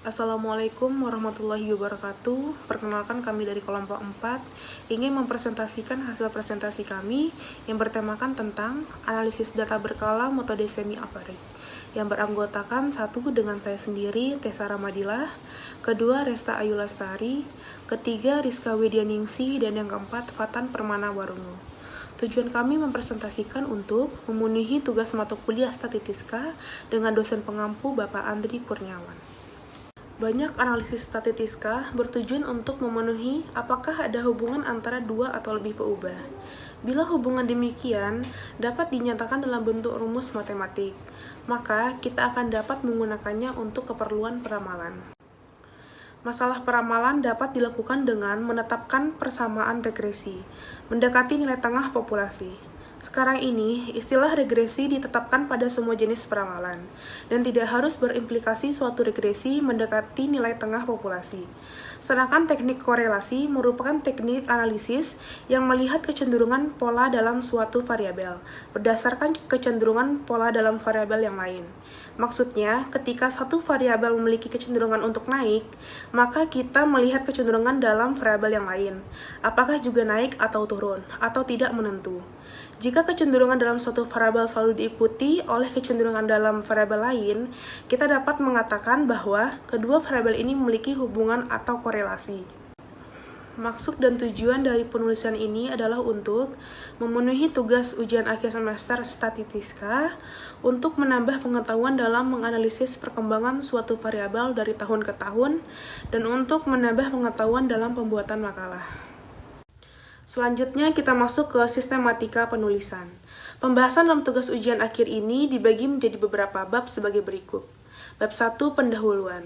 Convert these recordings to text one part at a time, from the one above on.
Assalamualaikum warahmatullahi wabarakatuh. Perkenalkan kami dari kelompok 4 ingin mempresentasikan hasil presentasi kami yang bertemakan tentang analisis data berkala metode semi-average yang beranggotakan satu dengan saya sendiri, Tessa Ramadilah, kedua Resta Ayu Lestari, ketiga Rizka Widianingsi, dan yang keempat Fatan Permana Warungu. Tujuan kami mempresentasikan untuk memenuhi tugas mata kuliah Statistiska dengan dosen pengampu Bapak Andri Kurniawan. Banyak analisis statistiska bertujuan untuk memenuhi apakah ada hubungan antara dua atau lebih peubah. Bila hubungan demikian dapat dinyatakan dalam bentuk rumus matematik, maka kita akan dapat menggunakannya untuk keperluan peramalan. Masalah peramalan dapat dilakukan dengan menetapkan persamaan regresi, mendekati nilai tengah populasi. Sekarang ini, istilah regresi ditetapkan pada semua jenis peramalan, dan tidak harus berimplikasi suatu regresi mendekati nilai tengah populasi. Sedangkan teknik korelasi merupakan teknik analisis yang melihat kecenderungan pola dalam suatu variabel, berdasarkan kecenderungan pola dalam variabel yang lain. Maksudnya, ketika satu variabel memiliki kecenderungan untuk naik, maka kita melihat kecenderungan dalam variabel yang lain, apakah juga naik atau turun, atau tidak menentu. Jika kecenderungan dalam suatu variabel selalu diikuti oleh kecenderungan dalam variabel lain, kita dapat mengatakan bahwa kedua variabel ini memiliki hubungan atau korelasi. Maksud dan tujuan dari penulisan ini adalah untuk memenuhi tugas ujian akhir semester Statistiska untuk menambah pengetahuan dalam menganalisis perkembangan suatu variabel dari tahun ke tahun dan untuk menambah pengetahuan dalam pembuatan makalah. Selanjutnya kita masuk ke sistematika penulisan. Pembahasan dalam tugas ujian akhir ini dibagi menjadi beberapa bab sebagai berikut. Bab 1, pendahuluan.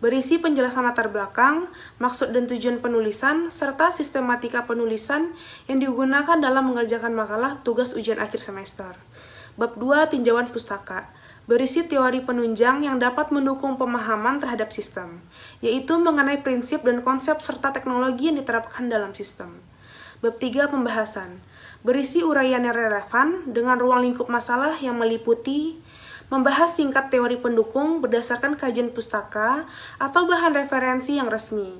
Berisi penjelasan latar belakang, maksud dan tujuan penulisan, serta sistematika penulisan yang digunakan dalam mengerjakan makalah tugas ujian akhir semester. Bab 2, tinjauan pustaka. Berisi teori penunjang yang dapat mendukung pemahaman terhadap sistem, yaitu mengenai prinsip dan konsep serta teknologi yang diterapkan dalam sistem. Bab 3, pembahasan. Berisi uraian yang relevan dengan ruang lingkup masalah yang meliputi membahas singkat teori pendukung berdasarkan kajian pustaka atau bahan referensi yang resmi.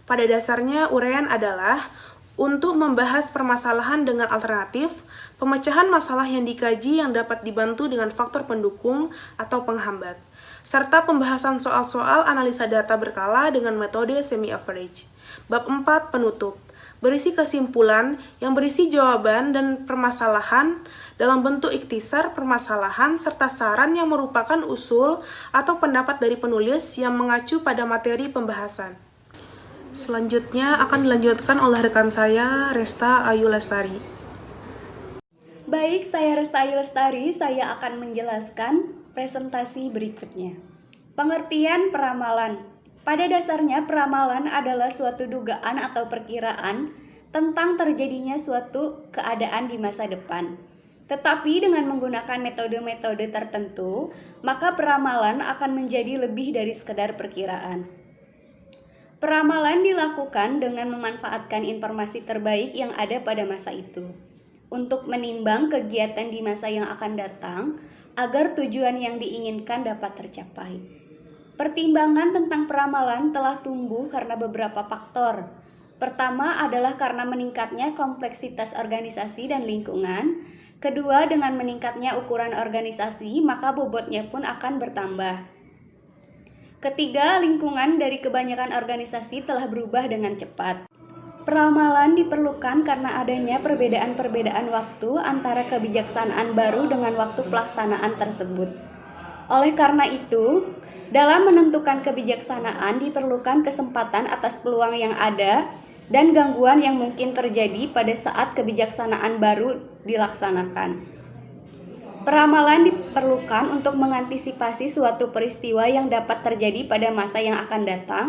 Pada dasarnya, uraian adalah untuk membahas permasalahan dengan alternatif, pemecahan masalah yang dikaji yang dapat dibantu dengan faktor pendukung atau penghambat, serta pembahasan soal-soal analisa data berkala dengan metode semi-average. Bab 4, penutup. Berisi kesimpulan yang berisi jawaban dan permasalahan dalam bentuk ikhtisar permasalahan serta saran yang merupakan usul atau pendapat dari penulis yang mengacu pada materi pembahasan. Selanjutnya akan dilanjutkan oleh rekan saya, Resta Ayu Lestari. Baik, saya Resta Ayu Lestari, saya akan menjelaskan presentasi berikutnya. Pengertian peramalan. Pada dasarnya, peramalan adalah suatu dugaan atau perkiraan tentang terjadinya suatu keadaan di masa depan. Tetapi dengan menggunakan metode-metode tertentu, maka peramalan akan menjadi lebih dari sekedar perkiraan. Peramalan dilakukan dengan memanfaatkan informasi terbaik yang ada pada masa itu, untuk menimbang kegiatan di masa yang akan datang, agar tujuan yang diinginkan dapat tercapai. Pertimbangan tentang peramalan telah tumbuh karena beberapa faktor. Pertama adalah karena meningkatnya kompleksitas organisasi dan lingkungan. Kedua, dengan meningkatnya ukuran organisasi, maka bobotnya pun akan bertambah. Ketiga, lingkungan dari kebanyakan organisasi telah berubah dengan cepat. Peramalan diperlukan karena adanya perbedaan-perbedaan waktu antara kebijaksanaan baru dengan waktu pelaksanaan tersebut. Oleh karena itu, dalam menentukan kebijaksanaan diperlukan kesempatan atas peluang yang ada dan gangguan yang mungkin terjadi pada saat kebijaksanaan baru dilaksanakan. Peramalan diperlukan untuk mengantisipasi suatu peristiwa yang dapat terjadi pada masa yang akan datang,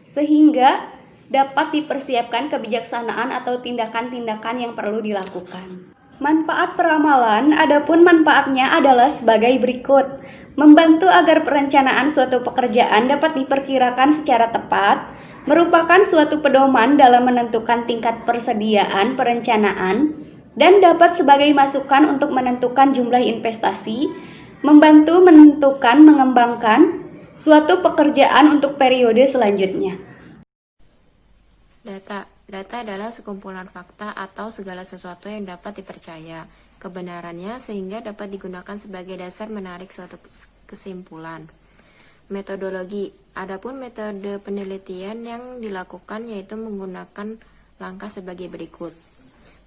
sehingga dapat dipersiapkan kebijaksanaan atau tindakan-tindakan yang perlu dilakukan. Manfaat peramalan, adapun manfaatnya adalah sebagai berikut. Membantu agar perencanaan suatu pekerjaan dapat diperkirakan secara tepat, merupakan suatu pedoman dalam menentukan tingkat persediaan perencanaan, dan dapat sebagai masukan untuk menentukan jumlah investasi, membantu menentukan, mengembangkan, suatu pekerjaan untuk periode selanjutnya. Data. Data adalah sekumpulan fakta atau segala sesuatu yang dapat dipercaya kebenarannya sehingga dapat digunakan sebagai dasar menarik suatu kesimpulan. Metodologi. Adapun metode penelitian yang dilakukan yaitu menggunakan langkah sebagai berikut.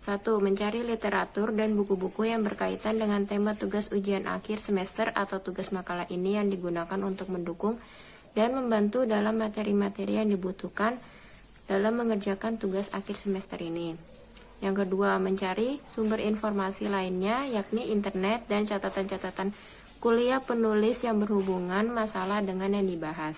1. Mencari literatur dan buku-buku yang berkaitan dengan tema tugas ujian akhir semester atau tugas makalah ini yang digunakan untuk mendukung dan membantu dalam materi-materi yang dibutuhkan dalam mengerjakan tugas akhir semester ini. Yang kedua, mencari sumber informasi lainnya yakni internet dan catatan-catatan kuliah penulis yang berhubungan masalah dengan yang dibahas.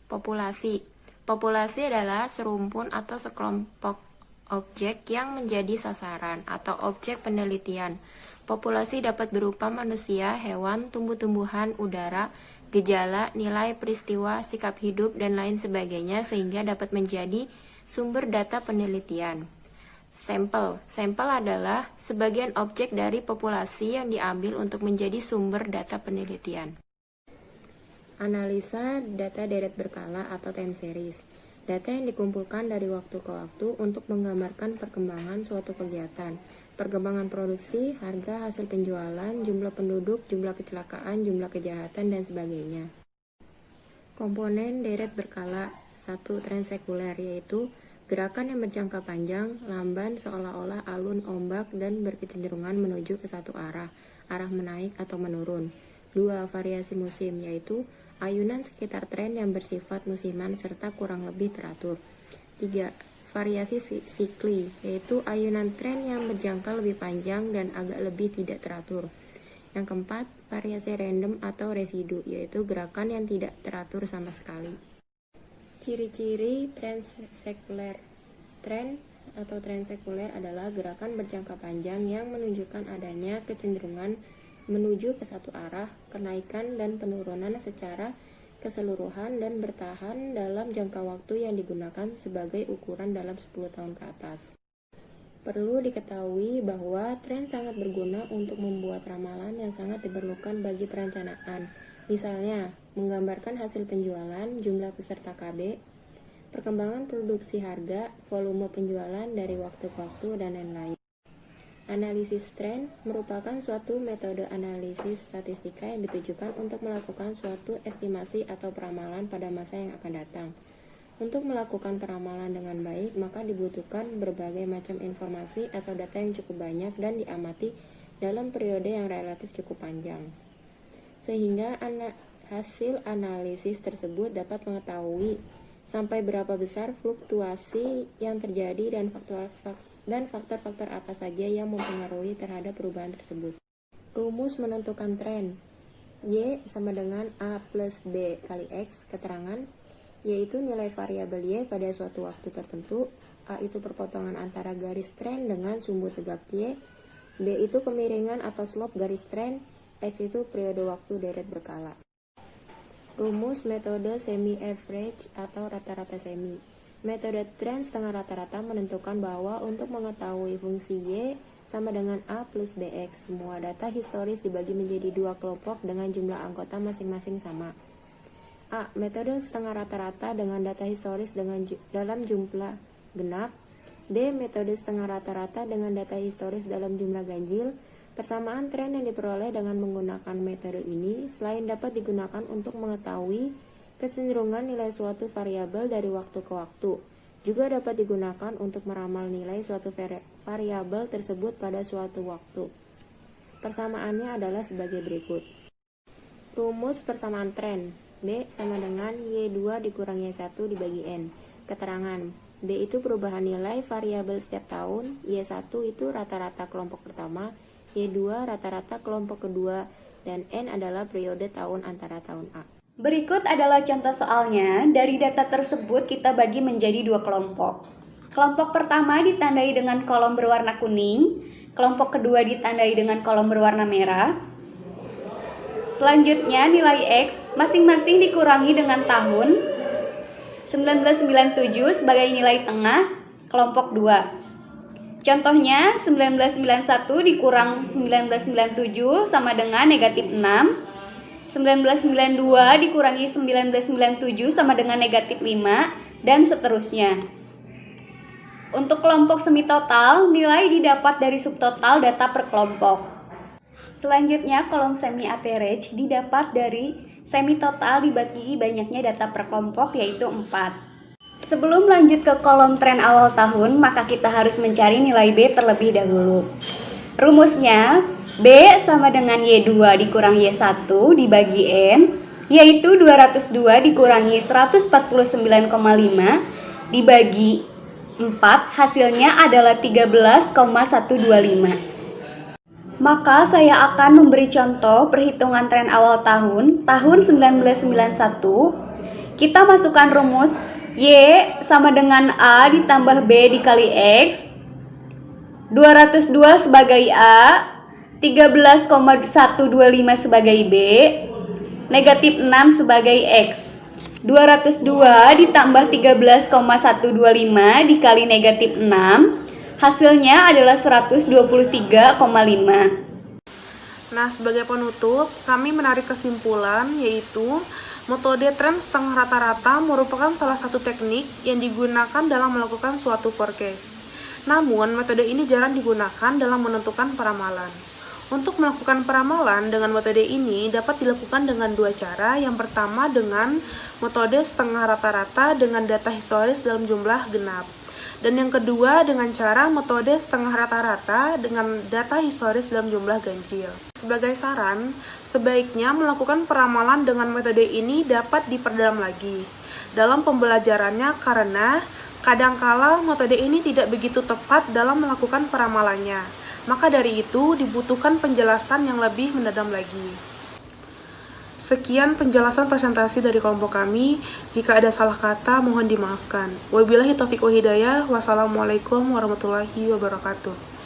Populasi. Populasi adalah serumpun atau sekelompok objek yang menjadi sasaran atau objek penelitian. Populasi dapat berupa manusia, hewan, tumbuh-tumbuhan, udara, gejala, nilai, peristiwa, sikap hidup, dan lain sebagainya sehingga dapat menjadi sumber data penelitian. Sampel. Sampel adalah sebagian objek dari populasi yang diambil untuk menjadi sumber data penelitian. Analisa data deret berkala atau time series. Data yang dikumpulkan dari waktu ke waktu untuk menggambarkan perkembangan suatu kegiatan, perkembangan produksi, harga, hasil penjualan, jumlah penduduk, jumlah kecelakaan, jumlah kejahatan, dan sebagainya. Komponen deret berkala. 1. Tren sekuler, yaitu gerakan yang berjangka panjang, lamban seolah-olah alun ombak dan berkecenderungan menuju ke satu arah menaik atau menurun. 2. Variasi musim, yaitu ayunan sekitar tren yang bersifat musiman serta kurang lebih teratur. 3. Variasi sikli, yaitu ayunan tren yang berjangka lebih panjang dan agak lebih tidak teratur. Yang keempat, variasi random atau residu, yaitu gerakan yang tidak teratur sama sekali. Ciri-ciri tren sekuler. Tren atau tren sekuler adalah gerakan berjangka panjang yang menunjukkan adanya kecenderungan menuju ke satu arah, kenaikan dan penurunan secara keseluruhan dan bertahan dalam jangka waktu yang digunakan sebagai ukuran dalam 10 tahun ke atas. Perlu diketahui bahwa tren sangat berguna untuk membuat ramalan yang sangat diperlukan bagi perencanaan. Misalnya, menggambarkan hasil penjualan, jumlah peserta KB, perkembangan produksi harga, volume penjualan dari waktu ke waktu, dan lain-lain. Analisis tren merupakan suatu metode analisis statistika yang ditujukan untuk melakukan suatu estimasi atau peramalan pada masa yang akan datang. Untuk melakukan peramalan dengan baik, maka dibutuhkan berbagai macam informasi atau data yang cukup banyak dan diamati dalam periode yang relatif cukup panjang. Sehingga hasil analisis tersebut dapat mengetahui sampai berapa besar fluktuasi yang terjadi dan faktor-faktor apa saja yang mempengaruhi terhadap perubahan tersebut. Rumus menentukan tren. Y sama dengan A plus B kali X, keterangan, yaitu nilai variabel Y pada suatu waktu tertentu. A itu perpotongan antara garis tren dengan sumbu tegak Y. B itu kemiringan atau slope garis tren. X itu periode waktu deret berkala. Rumus metode semi-average atau rata-rata semi. Metode tren setengah rata-rata menentukan bahwa untuk mengetahui fungsi Y sama dengan A plus BX, semua data historis dibagi menjadi dua kelompok dengan jumlah anggota masing-masing sama. A. Metode setengah rata-rata dengan data historis dalam jumlah genap. B. Metode setengah rata-rata dengan data historis dalam jumlah ganjil. Persamaan tren yang diperoleh dengan menggunakan metode ini selain dapat digunakan untuk mengetahui kecenderungan nilai suatu variabel dari waktu ke waktu, juga dapat digunakan untuk meramal nilai suatu variabel tersebut pada suatu waktu. Persamaannya adalah sebagai berikut. Rumus persamaan tren. B sama dengan Y2 dikurang Y1 dibagi N. Keterangan. B itu perubahan nilai variabel setiap tahun. Y1 itu rata-rata kelompok pertama. Y2 rata-rata kelompok kedua. Dan N adalah periode tahun antara tahun A. Berikut adalah contoh soalnya. Dari data tersebut kita bagi menjadi dua kelompok. Kelompok pertama ditandai dengan kolom berwarna kuning, kelompok kedua ditandai dengan kolom berwarna merah. Selanjutnya nilai X masing-masing dikurangi dengan tahun 1997 sebagai nilai tengah kelompok 2. Contohnya 1991 dikurang 1997 sama dengan negatif 6. 1992 dikurangi 1997 sama dengan negatif 5, dan seterusnya. Untuk kelompok semi total, nilai didapat dari subtotal data per kelompok. Selanjutnya, kolom semi average didapat dari semi total dibagi banyaknya data per kelompok, yaitu 4. Sebelum lanjut ke kolom tren awal tahun, maka kita harus mencari nilai B terlebih dahulu. Rumusnya, B sama dengan Y2 dikurang Y1 dibagi N, yaitu 202 dikurangi 149,5 dibagi 4, hasilnya adalah 13,125. Maka saya akan memberi contoh perhitungan tren awal tahun 1991. Kita masukkan rumus Y sama dengan A ditambah B dikali X, 202 sebagai A, 13,125 sebagai B, negatif 6 sebagai X. 202 ditambah 13,125 dikali negatif 6, hasilnya adalah 123,5. Nah, sebagai penutup, kami menarik kesimpulan yaitu metode tren setengah rata-rata merupakan salah satu teknik yang digunakan dalam melakukan suatu forecast. Namun, metode ini jarang digunakan dalam menentukan peramalan. Untuk melakukan peramalan dengan metode ini dapat dilakukan dengan dua cara. Yang pertama dengan metode setengah rata-rata dengan data historis dalam jumlah genap. Dan yang kedua dengan cara metode setengah rata-rata dengan data historis dalam jumlah ganjil. Sebagai saran, sebaiknya melakukan peramalan dengan metode ini dapat diperdalam lagi dalam pembelajarannya karena kadangkala metode ini tidak begitu tepat dalam melakukan peramalannya. Maka dari itu dibutuhkan penjelasan yang lebih mendalam lagi. Sekian penjelasan presentasi dari kelompok kami. Jika ada salah kata mohon dimaafkan. Wabillahi taufiq wa hidayah. Wassalamualaikum warahmatullahi wabarakatuh.